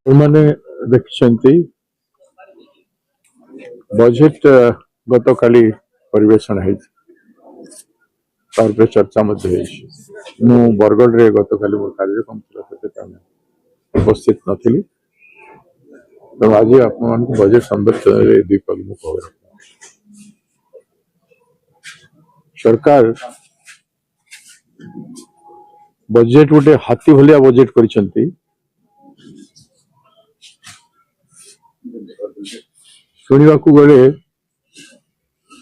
मैंने देखिछन्ति बजेट गत काली परिवेशन है चर्चा मु बरगढ़ रे गत काली मोर कार्यक्रम उपस्थित नथिली तो आज आप बजेट संदर्भ दीपक मुझे सरकार बजेट गोटे हाथी भलिया बजेट करिसंती शुणा गले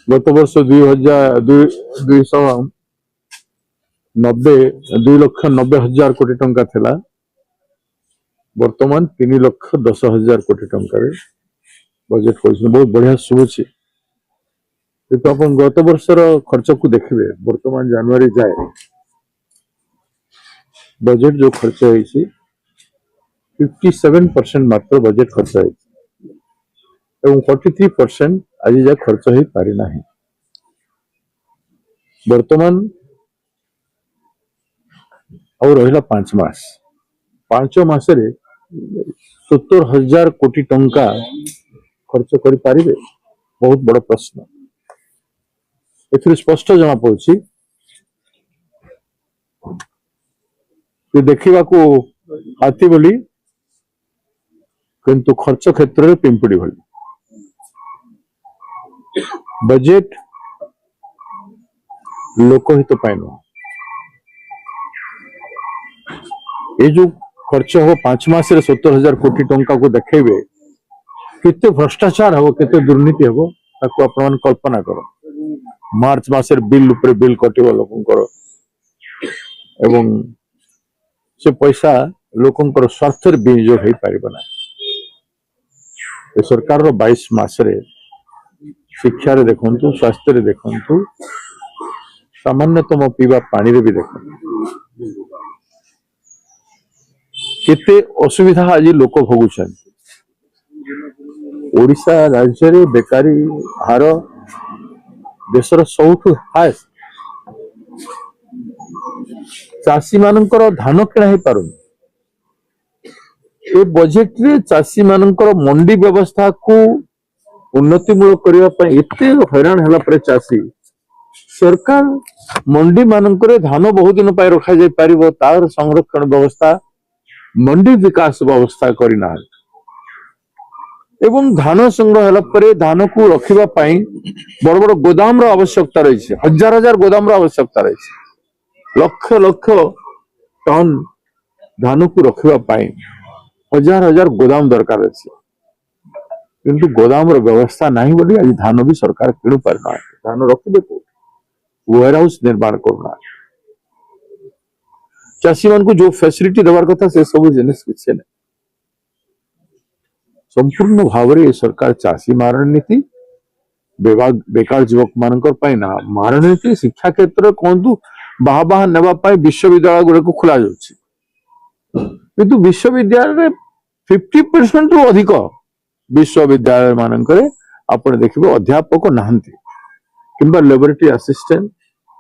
गत वर्ष 2,90,000 कोटी टंका थिला वर्तमान 3,10,000 कोटी टंका बजेट कर बहुत बढ़िया शुभुची तो आप गत वर्षर खर्च को देखिए वर्तमान जनवरी जाए बजेट जो खर्च है 57% मात्र बजेट खर्च है 43% आज जा खर्च हो पारि ना वर्तमान और रहा 5 मास 5 मासरे 70,000 कोटी टंका खर्च कर पारे बहुत बड़ प्रश्न ए स्पष्ट जना पड़ी देखा हाथी बोली किंतु खर्च क्षेत्र में पिंपुड़ी भली बजेट लोकहित ये जो खर्च हो 5 मास 70,000 कोटी टंका को देखेबे कितने भ्रष्टाचार हम केते दुर्नीति हम ताको अपन कल्पना करो मार्च मास बिल ऊपर बिल कटिव लोकंकर एवं से पैसा लोकंकर स्वार्थ विनियोग हो पार ना सरकार 22 मास शिक्षा रे देखंतु स्वास्थ्य रे देखंतु सामान्यतम पीवा पानी रे भी देखंतु केते असुविधा आज लोक भोगुछन ओडिशा राज्य रे बेकारी हार देशर सबुठ हाईएस्ट चाषी मानकर धान किणा हो पार बजेट रे चाषी मानकर मंडी व्यवस्था को उन्नतिमूलक करने एत हैरान है चाषी सरकार मंडी मानक धान बहुत दिन पर रखा जाय पारिबो तार संरक्षण व्यवस्था मंडी विकास व्यवस्था करना एवं धान संग्रह होला परे धान को रखिबा पई बड़ बड़ गोदाम रो आवश्यकता रही हजार हजार गोदाम रो आवश्यकता रही लक्ष लक्ष टन धान को रखिबा पई हजार हजार गोदाम दरकार अछि किंतु गोदाम रो व्यवस्था नहीं बोली आज धान भी सरकार किणु पारना धान रखिबे को वेयर हाउस निर्माण करना चाषी मान को जो फैसिलिटी देवार कथा से सब जिनिस किछे नै संपूर्ण भाव रे सरकार चाषी मारण नीति बेकार युवक मानकर पाई ना मारण नीति शिक्षा क्षेत्र कहतु बाहा बाहा नेबा पाई विश्वविद्यालय गुड़े को खोला जाउछि किंतु विश्वविद्यालय 50% रु अधिक विश्वविद्यालय मानकरे आपण देखिबे अध्यापक नाहंती किंबा लैबोरेटरी असिस्टेंट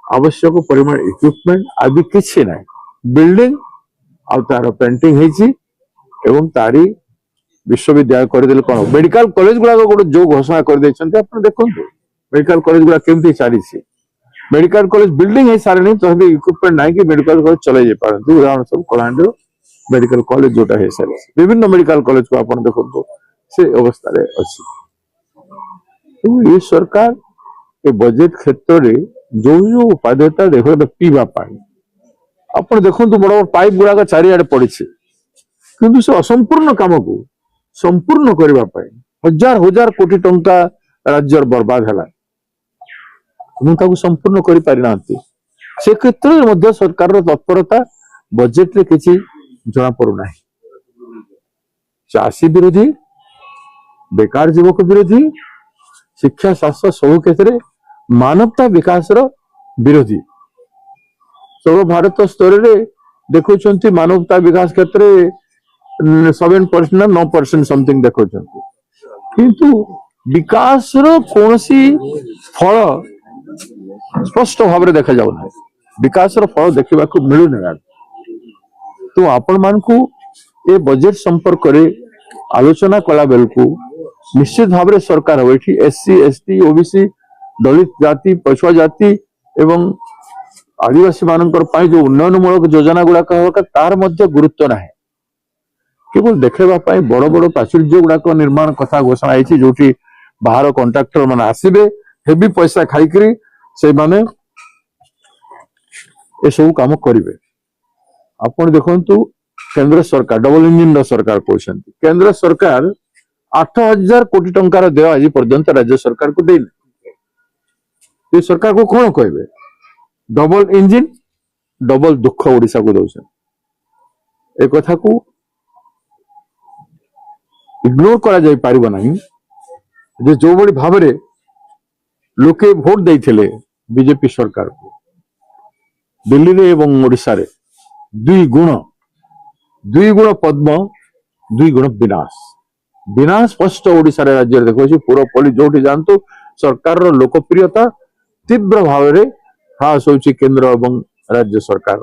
आवश्यक परिमाण इक्विपमेंट आदि किछि नै बिल्डिंग आ तार पेंटिंग हेछि एवं तारी विश्वविद्यालय कर देले कोन मेडिकल कॉलेज गुडा को जो घोषणा कर दैछन्ते आपण देखंतु मेडिकल कॉलेज गुडा केमती चालीछि मेडिकल कॉलेज बिल्डिंग है सारे नहीं तो इक्विपमेंट नहीं कि मेडिकल कॉलेज चले जाय पारंतु उदाहरण सब कलांड मेडिकल कॉलेज जोटा है सारे विभिन्न मेडिकल कॉलेज को आपण देखंतु से अवस्था रे अछि तो ये सरकार ए बजेट क्षेत्र रे जो जो उपादेयता देखो पीवा पानी आपण देखंतु बड़ बड़ पाइप गुडा चारि आडे पड़िछि किंतु से असंपूर्ण काम को संपूर्ण करबा पाई हजार हजार कोटी टंका राज्य बर्बाद हला संपूर्ण कर पारि नांती से क्षेत्र में मध्य सरकार तत्परता बजेट रे किछि जना पड़ू ना चाषी विरोधी बेकार युवक विरोधी शिक्षा शास्त्र सब क्षेत्र मानवता विकास विरोधी सर्व भारत स्तर में देखुंत मानवता विकास क्षेत्र 7% ना 9% समथिंग देखुं किंतु विकास कौन फल स्पष्ट भाव में देखा जाऊना विकास फल देखा मिलूना तो आपण मान को ये बजेट संपर्क आलोचना कला बेलू निश्चित भाव में सरकार हम ये एससी एसटी ओबीसी दलित जाति पछुआ जाति एवं आदिवासी मानकर जो उन्नयनमूलक योजना गुड़ाक तार मध्य गुरुत्व ना केवल देखा बड़ बड़ प्राचुर्य गुड़ाक निर्माण कथा घोषणा होती जो बाहर कंट्राक्टर मान आसबे हेवी पैसा खाई से माने ये सब काम करेंगे। आप देखु केंद्र सरकार डबल इंजिन सरकार कहते केंद्र सरकार 8,000 कोटी टंकार देय आज पर्यंत राज्य सरकार को देना ये सरकार को कौन कहे डबल इंजिन डबल दुख ओडिशा को दौर ए कथा को इग्नोर करा जाई पारिबा नहीं जे जो बड़ी भाव में लोके भोट देइथिले बीजेपी सरकार को दिल्ली रे एवं ओडिशा रे दुई गुण पद्म दुई गुण विनाश विनाश स्पष्ट ओडिशा रे राज्य देखो पूरा पॉलिस जो जानतु सरकार रो लोकप्रियता तीव्र भाव में ह्रास होची केंद्र एवं राज्य सरकार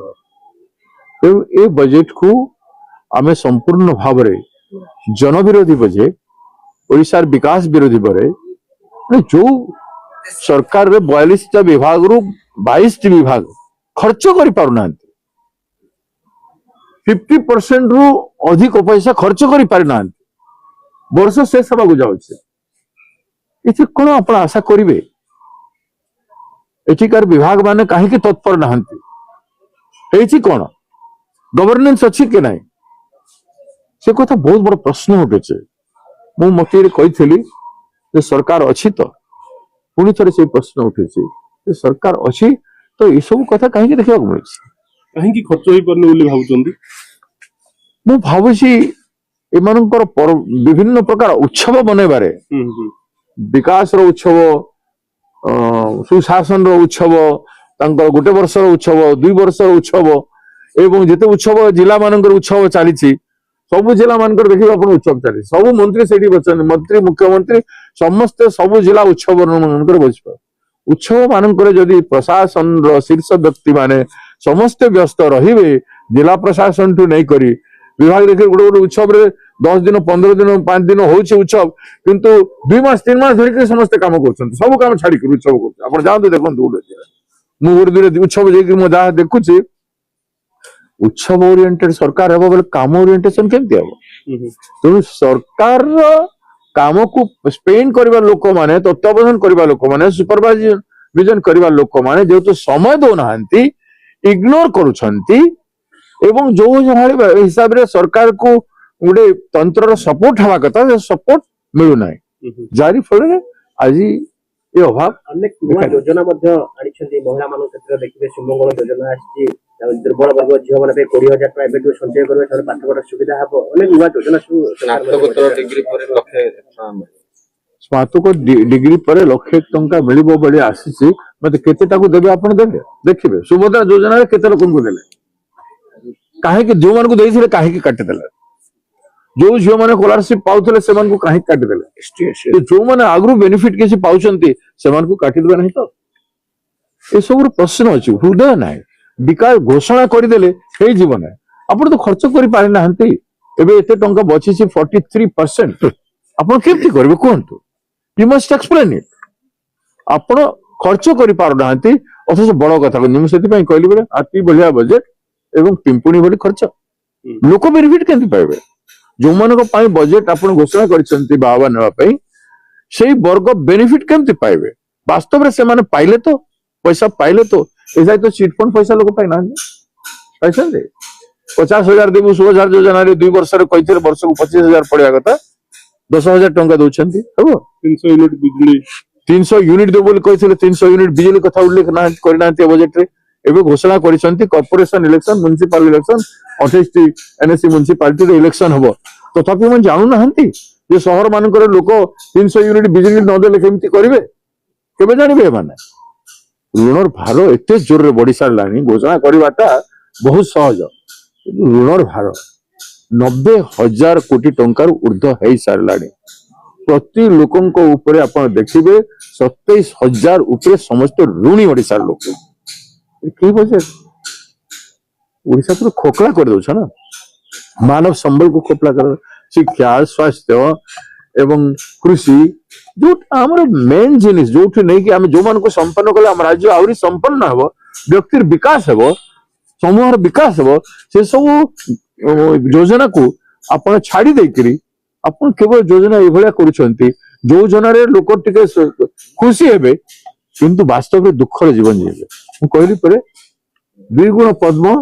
ए बजेट को आमे संपूर्ण भाव में जनविरोधी बजेट ओडिशा विकास विरोधी बरे जो सरकार रे 42 विभाग रु 22 विभाग खर्च करि पारुना 50% रु अधिक पैसा खर्च करि पारुना वर्ष शेष हवा जाउछे इथे कोन आपण आशा करिवे एठिकार विभाग माने काहे कि तत्पर नहंती एछि कोन गवर्नेंस अछि कि नाही से कथा बहुत बड़ प्रश्न उठे मु मते कही सरकार अच्छी तो पुणी थे से प्रश्न उठे सरकार अच्छी तो ये सब कथा कहीं देखा मिली कहीं खर्च हो पारे मु भावुची एमानकर विभिन्न प्रकार उत्सव बनैबारे विकास रो उत्सव सुशासन रो उत्सव तांकर गोटे वर्ष रो उत्सव 2 वर्ष रो उत्सव एवं जेते उत्सव जिला मानकर उत्सव चली सबु जिला मानकर देखिए आप उत्सव चली सबु मंत्री से मंत्री मुख्यमंत्री समस्त सबु जिला उत्सव मानकर बस उत्सव मानकर जदि प्रशासन शीर्ष व्यक्ति माने समस्त व्यस्त रहिबे जिला प्रशासन ठू नहीं करी विभाग देखिए गोटे गोटे उत्सव रे 10 दिन 15 दिन 5 दिन होउछि उत्सव किंतु 2 मास 3 मास धरिक समस्त काम करछन सब काम छाड़ी कर उत्सव कर आपण जांतु देखंतु मु गोटे उत्सव जे मु जा देखुछि उत्सव ओरिएंटेड सरकार है बोले काम ओरिएंटेशन केमती हम तो सरकार काम को स्पेंड करबा लोक माने तत्वावधान करबा लोक माने सुपरवाइजन करबा लोक माने जेतु समय दो नाहंती इग्नोर करूछंती एवं जो हिसाब रे सरकार को गोटे तंत्र सपोर्ट हवा कथा सपोर्ट मिलु नाही जारी फल आज ये अभाव अनेक नया योजना मध्ये आनिछंती महिला मान क्षेत्र देखिबे सुमंगल योजना आछि दुर्बल वर्ग झील मैंने 20,000 प्राइवेट संचय करेंगे पाठ पढ़ा सुविधा हम अनेक नया योजना स्नातकोत्तर डिग्री पर स्नातक डिग्री पर लक्षे टंका मिलिबो बड़ी आसीछि मते केते ताकू देबे आपण देबे देखिबे सुभद्रा योजना रे केते लोकन को देले काहे कि जो मान को देइथिले काहे कि काटि देले जो झियो माने स्कॉलरशिप पाउथले से मान को काहे काटि देले जो माने आगरु बेनिफिट केसी पाउछंती से मान को काटि देबे नहीं तो ए सब प्रश्न अछि हृदय नाही विकास घोषणा करदेले जीवन आप तो खर्च कर एते टंका बची 43% आप केमती करेंगे कहतु यू मस्ट एक्सप्लेन इट आप खर्च कर अथच बड़ कथा मुझे कहली बोले अति बढ़िया बजेट एवं पिंपुणी भली खर्च लोक बेनिफिट केमती पाइबे जो मान बजेट आप घोषणा कर बाबा नापी से वर्ग बेनिफिट केमती पाइबे वास्तव में से पाइले तो पैसा पाइले तो ऐसा तो चिटफंड पैसा लोग पाई ना पैसा 50,000 देबू 16,000 योजना 2 वर्ष कहते वर्ष को 25,000 पड़ा कथा 10,000 टंका दौरान हम 300 यूनिट बिजली 300 यूनिट देव कहते 300 यूनिट बिजली कथा उल्लेख करना बजेट रे घोषणा corporation election municipal election 28 NSC municipality election हम तथापि मैं जानू ना सहर मानक लोक 300 यूनिट बिजली नदेले केमती करेंगे केबे जानबे माने ऋणर भार एत जोर रे बढ़ी सारा घोषणा करवाटा बहुत सहज ऋणर भार 90,000 कोटी टंकार ऊर्ध्व हो सारा प्रति लोकों ऊपर आप देखिए 27,000 ऊपर समस्त ऋणी ओडिशा लोक कई बजेट ओडिशा तो खोखला कर दो ना मानव संबल को खोखला कर शिक्षा स्वास्थ्य एवं कृषि जो आमर मेन जिनिस जो नहीं कि आम जो मान को संपन्न कले आम राज्य आहरी संपन्न हम व्यक्तिर विकास हम समूहर विकास हम से सब योजना को आपण छाड़ी देकरी आपण केवल योजना एभलिया करूछंती जो योजना रे लोक टिके खुशी हेबे किंतु वास्तव में दुखर जीवन जीवे मु कहली परे द्विगुण पद्म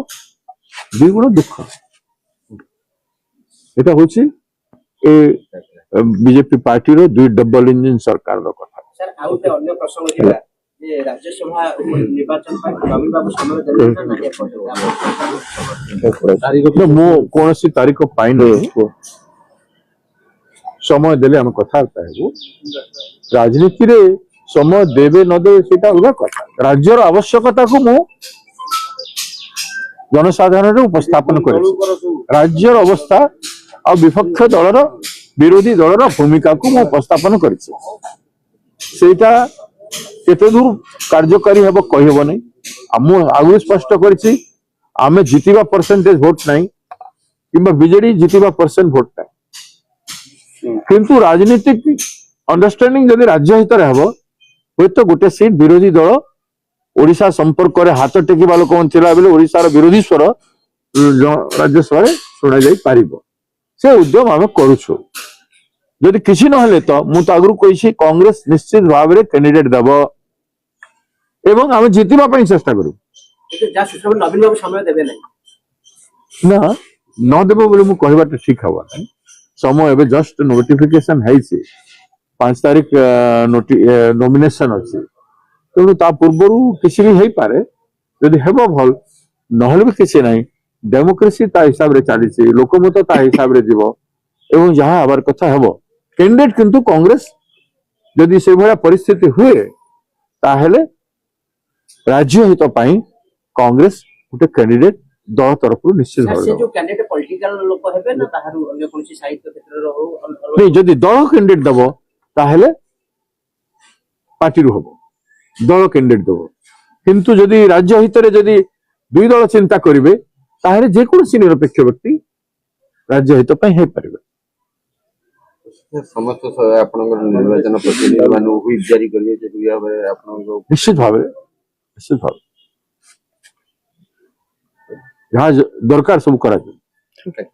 द्विगुण दुख এটা হচ্ছে ए बीजेपी पार्टी रो दुई डबल इंजन सरकार रो कथा सर आउ ते अन्य प्रसंग थिला जे राज्यसभा निर्वाचन पर नवीन बाबू समय देले ना नाही तो मो कौन सी तारीख पाइन समय देले हम कथबार्ता हेबो राजनीति रे समय देवे न देवे सेटा अलग कथा राज्यर आवश्यकता को मु जनसाधारण उपस्थापन करे राज्यर अवस्था आ विपक्ष दलर विरोधी दलर भूमिका को मु उपस्थापन करिछि सेटा केते दूर कार्यकारी हेबो कहि हेबो नै हम आगु स्पष्ट करिछि आमे जितिबा परसेंटेज वोट नै किंबा बीजेडी जितिबा परसेंट वोट नै किंतु राजनीतिक अंडरस्टैंडिंग जदि राज्य हित रे हेबो होय तो गोटे सीट विरोधी दल ओडिशा संपर्क करे हाथ टेकिबा लोक थिला बेले ओडिशा रो विरोधी स्वर राज्यसभा रे सुना जाई पारिबो से उद्यम आम करूछु जदि किसी नहले तो मु तो आगु कहिछि कांग्रेस निश्चित भाव रे कैंडिडेट दबो एवं आम जितिबा पई चेष्टा करू जा सुश्रम नवीन बाबू समय देबे नाही ना न देबो बोले मु कहबा तो ठीक हवा समय एबे जस्ट नोटिफिकेशन हैछि 5 तारिख नॉमिनेशन अछि तेणु ता पूर्वरु किसी भी है पारे यदि हेबो भल नहले भी किसी नहीं डेमोक्रेसी ता हिसाब रे चली लोकमत ता हिसाब रे जीवो एवं जहां आबार कथा हेबो कैंडिडेट किंतु कांग्रेस यदि से भला परिस्थिति हुए ताहेले राज्य हित पई कांग्रेस गोटे कैंडिडेट दल तरफ निश्चित सर भाव से जो कैंडिडेट पॉलिटिकल लोक हेबे ना ताहारु अन्य कोनसी साहित्य क्षेत्र रो हो नहीं यदि दल कैंडिडेट दबो ताहेले पार्टी रो हबो दल कैंडिडेट दबो किंतु यदि राज्य हित रे यदि दुई दल चिंता करिवे ताहेले जे कोनसी निरपेक्ष व्यक्ति राज्य हित पई हे परिबे समस्त आपनकर निर्वाचन प्रतिनिधि मानु हुई जारी करिए जे दुया भाबे आपनकर निश्चित भाव जहाँ दरकार सब करा जाए ठीक है